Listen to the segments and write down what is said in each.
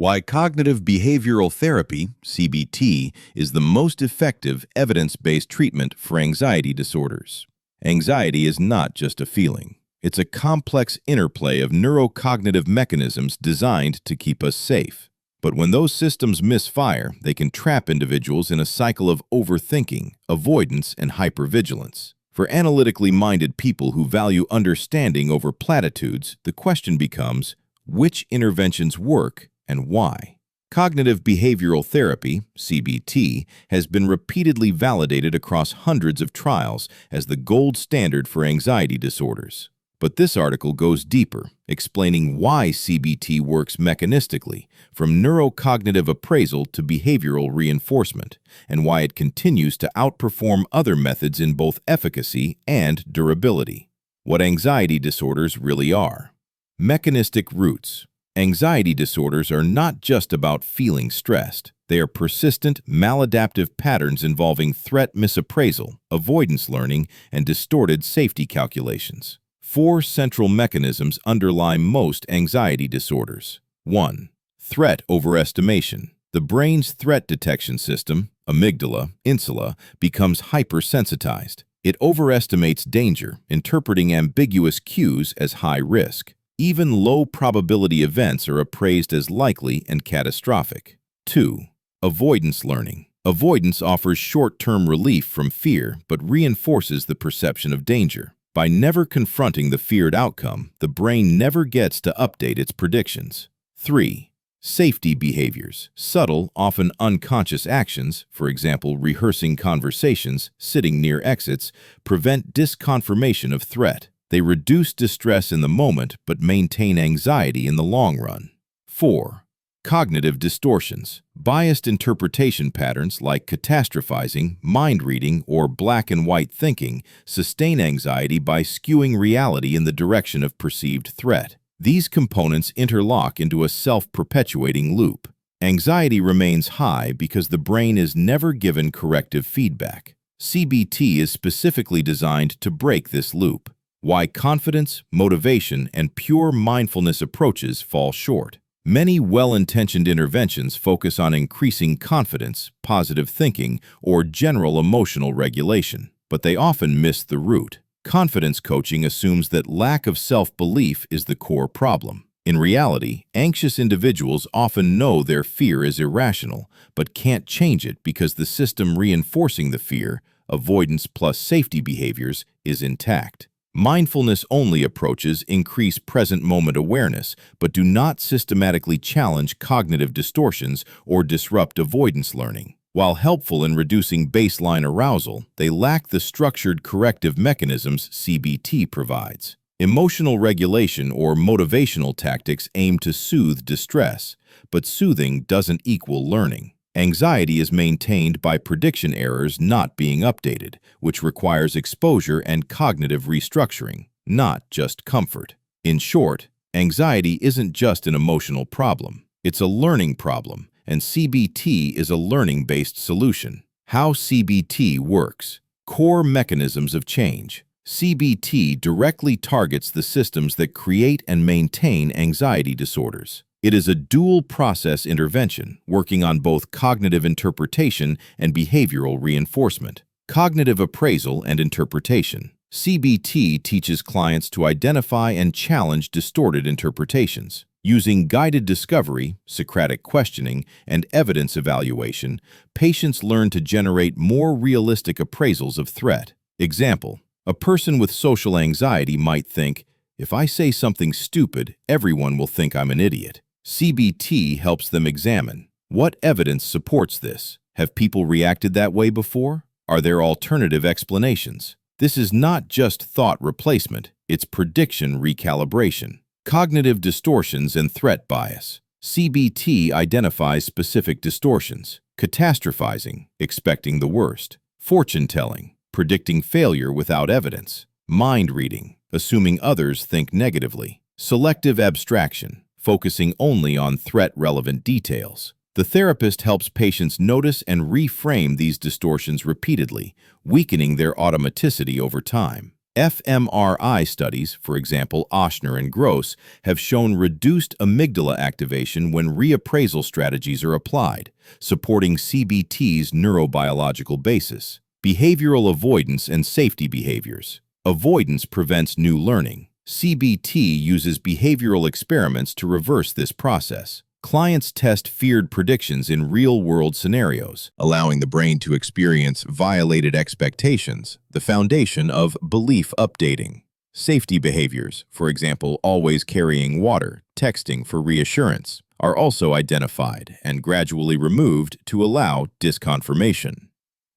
Why cognitive behavioral therapy, CBT, is the most effective evidence-based treatment for anxiety disorders. Anxiety is not just a feeling. It's a complex interplay of neurocognitive mechanisms designed to keep us safe. But when those systems misfire, they can trap individuals in a cycle of overthinking, avoidance, and hypervigilance. For analytically minded people who value understanding over platitudes, the question becomes, which interventions work and why? Cognitive behavioral therapy, CBT, has been repeatedly validated across hundreds of trials as the gold standard for anxiety disorders. But this article goes deeper, explaining why CBT works mechanistically, from neurocognitive appraisal to behavioral reinforcement, and why it continues to outperform other methods in both efficacy and durability. What anxiety disorders really are. Mechanistic roots. Anxiety disorders are not just about feeling stressed. They are persistent, maladaptive patterns involving threat misappraisal, avoidance learning, and distorted safety calculations. 4 central mechanisms underlie most anxiety disorders. 1. Threat overestimation. The brain's threat detection system, amygdala, insula, becomes hypersensitized. It overestimates danger, interpreting ambiguous cues as high risk. Even low-probability events are appraised as likely and catastrophic. 2. Avoidance learning. Avoidance offers short-term relief from fear but reinforces the perception of danger. By never confronting the feared outcome, the brain never gets to update its predictions. 3. Safety behaviors. Subtle, often unconscious actions, for example, rehearsing conversations, sitting near exits, prevent disconfirmation of threat. They reduce distress in the moment but maintain anxiety in the long run. 4. Cognitive distortions. Biased interpretation patterns like catastrophizing, mind reading, or black and white thinking sustain anxiety by skewing reality in the direction of perceived threat. These components interlock into a self-perpetuating loop. Anxiety remains high because the brain is never given corrective feedback. CBT is specifically designed to break this loop. Why confidence, motivation, and pure mindfulness approaches fall short. Many well-intentioned interventions focus on increasing confidence, positive thinking, or general emotional regulation, but they often miss the root. Confidence coaching assumes that lack of self-belief is the core problem. In reality, anxious individuals often know their fear is irrational, but can't change it because the system reinforcing the fear, avoidance plus safety behaviors, is intact. Mindfulness-only approaches increase present-moment awareness, but do not systematically challenge cognitive distortions or disrupt avoidance learning. While helpful in reducing baseline arousal, they lack the structured corrective mechanisms CBT provides. Emotional regulation or motivational tactics aim to soothe distress, but soothing doesn't equal learning. Anxiety is maintained by prediction errors not being updated, which requires exposure and cognitive restructuring, not just comfort. In short, anxiety isn't just an emotional problem. It's a learning problem, and CBT is a learning-based solution. How CBT works. Core mechanisms of change. CBT directly targets the systems that create and maintain anxiety disorders. It is a dual-process intervention, working on both cognitive interpretation and behavioral reinforcement. Cognitive appraisal and interpretation. CBT teaches clients to identify and challenge distorted interpretations. Using guided discovery, Socratic questioning, and evidence evaluation, patients learn to generate more realistic appraisals of threat. Example: a person with social anxiety might think, "If I say something stupid, everyone will think I'm an idiot." CBT helps them examine, what evidence supports this? Have people reacted that way before? Are there alternative explanations? This is not just thought replacement, it's prediction recalibration. Cognitive distortions and threat bias. CBT identifies specific distortions: catastrophizing, expecting the worst; fortune-telling, predicting failure without evidence; mind reading, assuming others think negatively; selective abstraction, focusing only on threat-relevant details. The therapist helps patients notice and reframe these distortions repeatedly, weakening their automaticity over time. fMRI studies, for example, Oshner and Gross, have shown reduced amygdala activation when reappraisal strategies are applied, supporting CBT's neurobiological basis. Behavioral avoidance and safety behaviors. Avoidance prevents new learning. CBT uses behavioral experiments to reverse this process. Clients test feared predictions in real-world scenarios, allowing the brain to experience violated expectations, the foundation of belief updating. Safety behaviors, for example, always carrying water, texting for reassurance, are also identified and gradually removed to allow disconfirmation.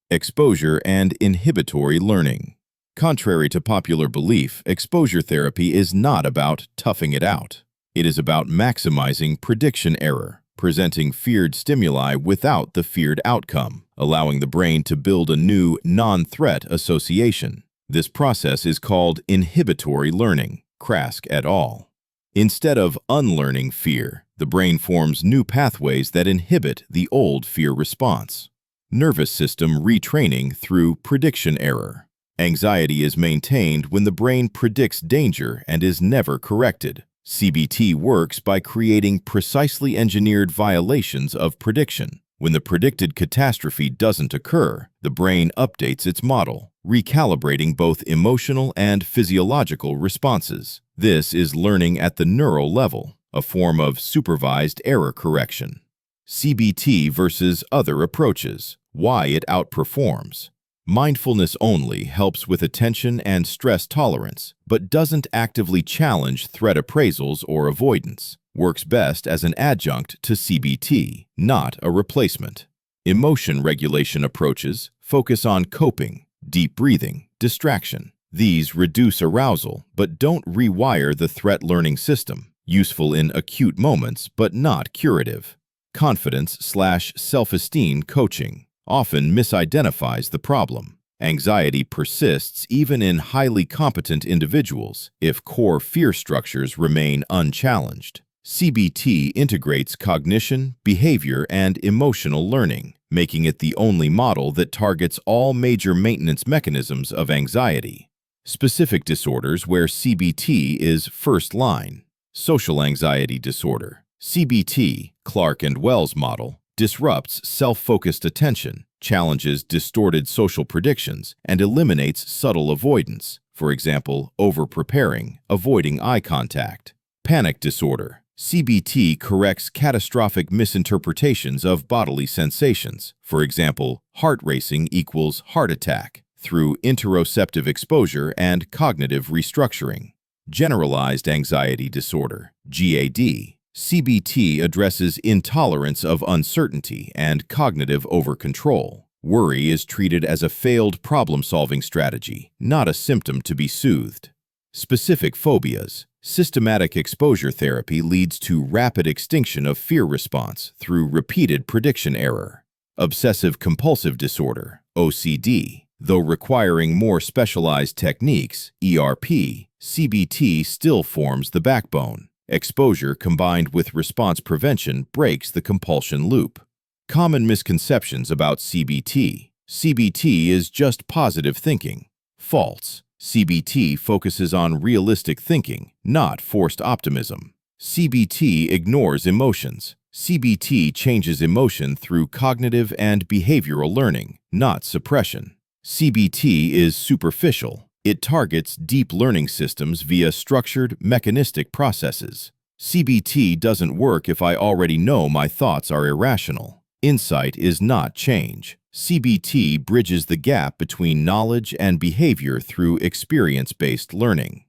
Exposure and inhibitory learning. Contrary to popular belief, exposure therapy is not about toughing it out. It is about maximizing prediction error, presenting feared stimuli without the feared outcome, allowing the brain to build a new non-threat association. This process is called inhibitory learning, Krask et al. Instead of unlearning fear, the brain forms new pathways that inhibit the old fear response. Nervous system retraining through prediction error. Anxiety is maintained when the brain predicts danger and is never corrected. CBT works by creating precisely engineered violations of prediction. When the predicted catastrophe doesn't occur, the brain updates its model, recalibrating both emotional and physiological responses. This is learning at the neural level, a form of supervised error correction. CBT versus other approaches. Why it outperforms. Mindfulness only helps with attention and stress tolerance, but doesn't actively challenge threat appraisals or avoidance. Works best as an adjunct to CBT, not a replacement. Emotion regulation approaches focus on coping, deep breathing, distraction. These reduce arousal, but don't rewire the threat learning system. Useful in acute moments, but not curative. Confidence/self-esteem coaching often misidentifies the problem. Anxiety persists even in highly competent individuals if core fear structures remain unchallenged. CBT integrates cognition, behavior, and emotional learning, making it the only model that targets all major maintenance mechanisms of anxiety. Specific disorders where CBT is first line. Social anxiety disorder. CBT, Clark and Wells model, disrupts self-focused attention, challenges distorted social predictions, and eliminates subtle avoidance, for example, over-preparing, avoiding eye contact. Panic disorder. CBT corrects catastrophic misinterpretations of bodily sensations, for example, heart racing equals heart attack, through interoceptive exposure and cognitive restructuring. Generalized anxiety disorder, GAD. CBT addresses intolerance of uncertainty and cognitive over-control. Worry is treated as a failed problem-solving strategy, not a symptom to be soothed. Specific phobias. Systematic exposure therapy leads to rapid extinction of fear response through repeated prediction error. Obsessive-compulsive disorder, OCD. Though requiring more specialized techniques, ERP, CBT still forms the backbone. Exposure combined with response prevention breaks the compulsion loop. Common misconceptions about CBT. CBT is just positive thinking. False. CBT focuses on realistic thinking, not forced optimism. CBT ignores emotions. CBT changes emotion through cognitive and behavioral learning, not suppression. CBT is superficial. It targets deep learning systems via structured, mechanistic processes. CBT doesn't work if I already know my thoughts are irrational. Insight is not change. CBT bridges the gap between knowledge and behavior through experience-based learning.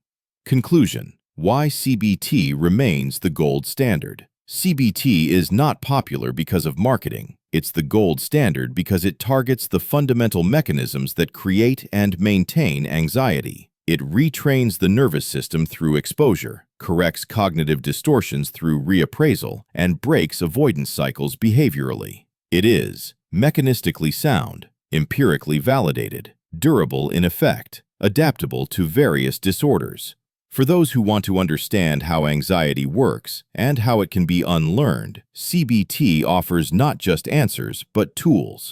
Conclusion: why CBT remains the gold standard. CBT is not popular because of marketing. It's the gold standard because it targets the fundamental mechanisms that create and maintain anxiety. It retrains the nervous system through exposure, corrects cognitive distortions through reappraisal, and breaks avoidance cycles behaviorally. It is mechanistically sound, empirically validated, durable in effect, adaptable to various disorders. For those who want to understand how anxiety works and how it can be unlearned, CBT offers not just answers, but tools.